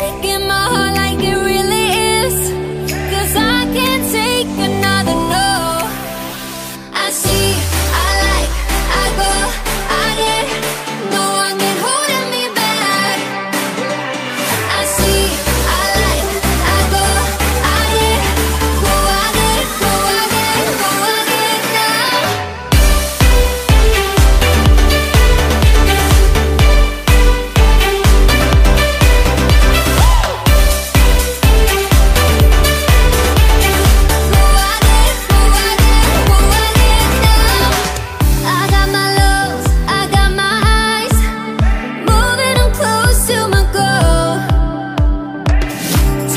Breaking my heart like it really is, 'cause I can't take another no. I see, I like, I go, I get, no one can holding me back. I see, I like, I go, I get, go, I get, go, I get, go, I get now. I got my lows, I got my highs, moving on close to my goal.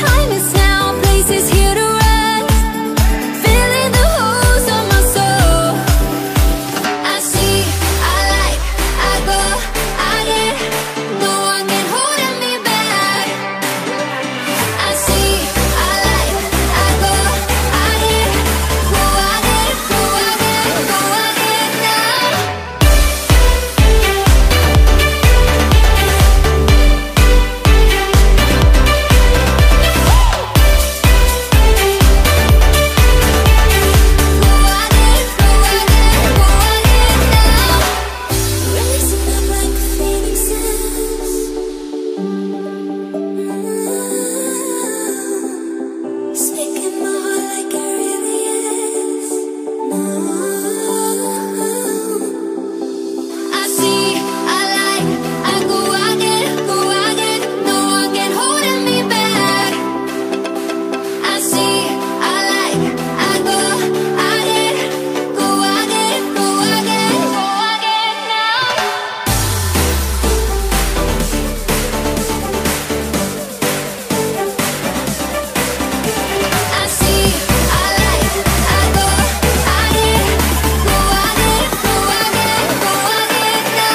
Time is now, place is here to rise, filling the holes of my soul. I see, I like, I go, I get, no one can holding me back. I see, I like, I go, I get, go, I get, go, I get, go, I get now. Rising up like phoenixes, speaking my heart like it really is. I see, I like, I go, I get, no one can holding me back. I see, I like, I go, I get, go, I get, go, I get, go, I get now. I see, I like, I go, I get, go, I get, go, I get, go, I get now.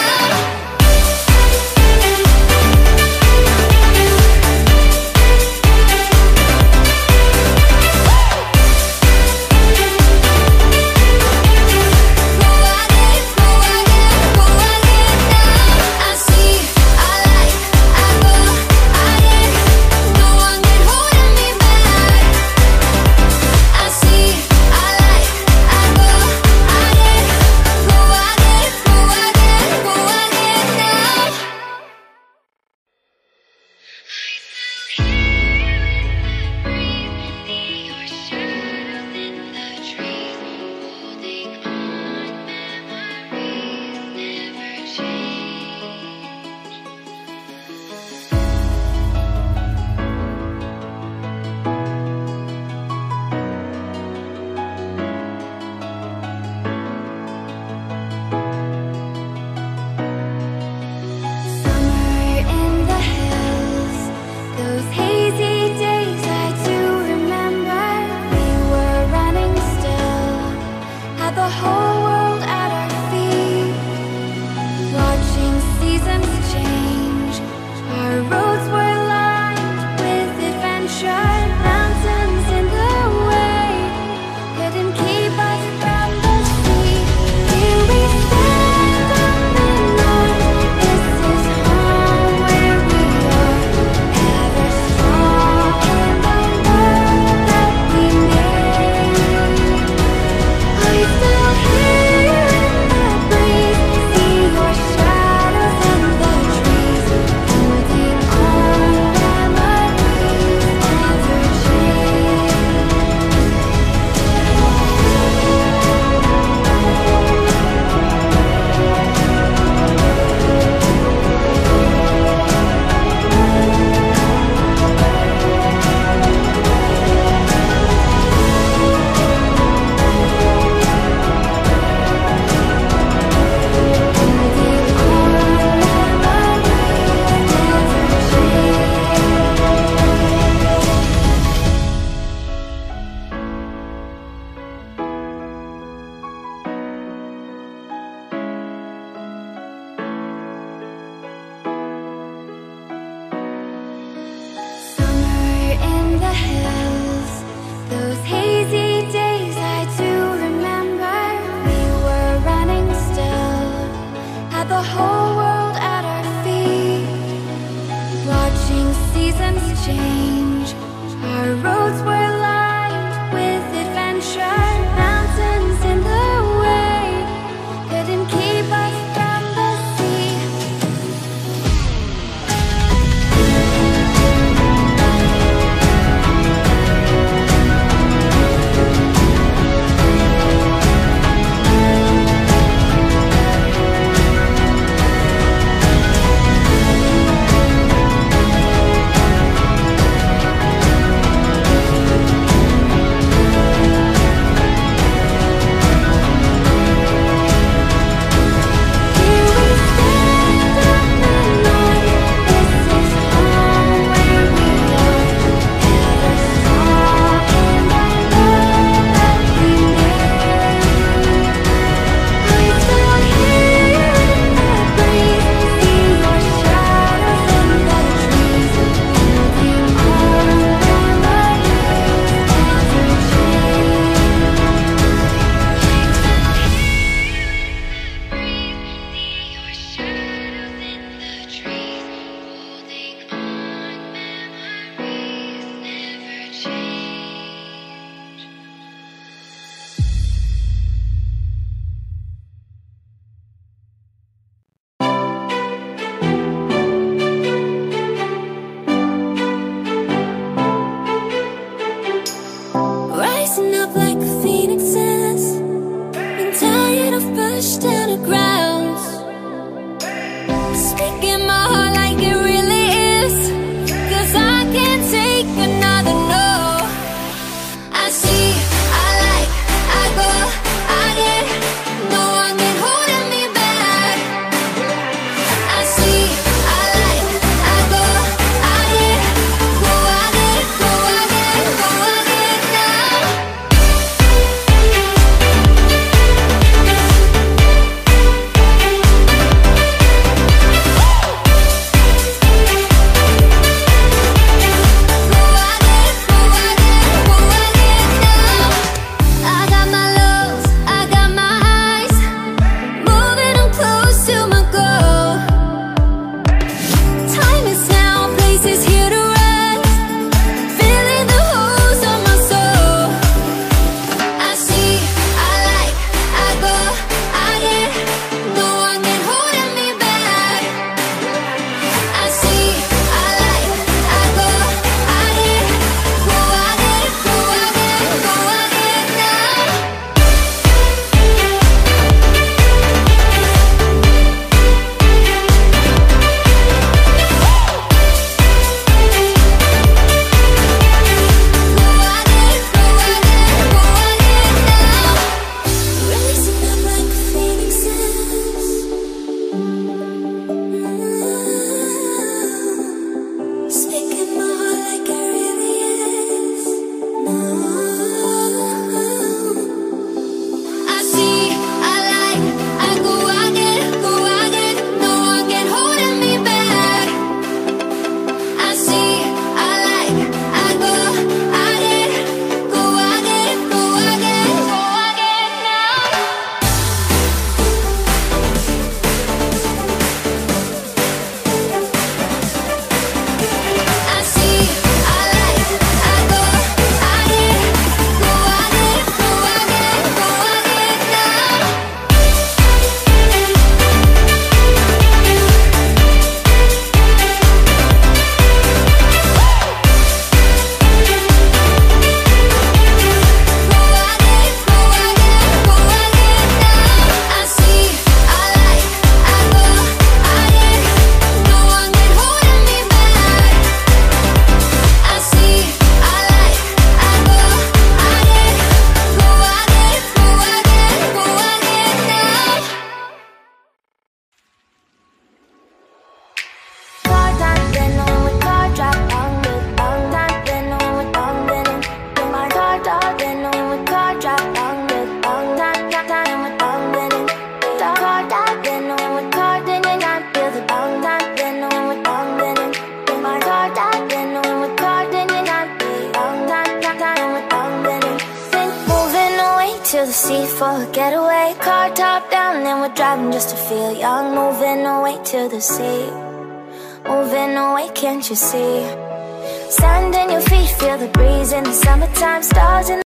I see, I like, I go, I get, no one can holding me back. I see, I like, I go, I get, go, I get, go, I get, go, I get now. Summer in the hills, those hazy days I do remember. We were running still, had the whole world at our feet, watching seasons change. Our roads were lined with adventure, mountains in the way couldn't keep us from the sea. Here we stand on the north, this is home where we are, ever strong in the world that we made. Are you still here in the breeze? See your shadows in the trees, holding on, memories never change. Summer in the hills, those hazy days I do remember. We were running still, had the whole world at our feet, watching seasons seasons change. Our roads were lined with adventure. Mountains in the way couldn't keep us from the sea. Rising up like the phoenixes, been tired of pushed down the ground. Speaking my heart like it really is, 'cause I can't take another no. I see, I like, I go, I get, no one can hold me back. I see, I like, I go, I get, go, I get, go, I get, go, I get now. to the sea for a getaway. Car top down and we're driving just to feel young. Moving away to the sea, moving away, can't you see? Sand in your feet, feel the breeze in the summertime. Stars in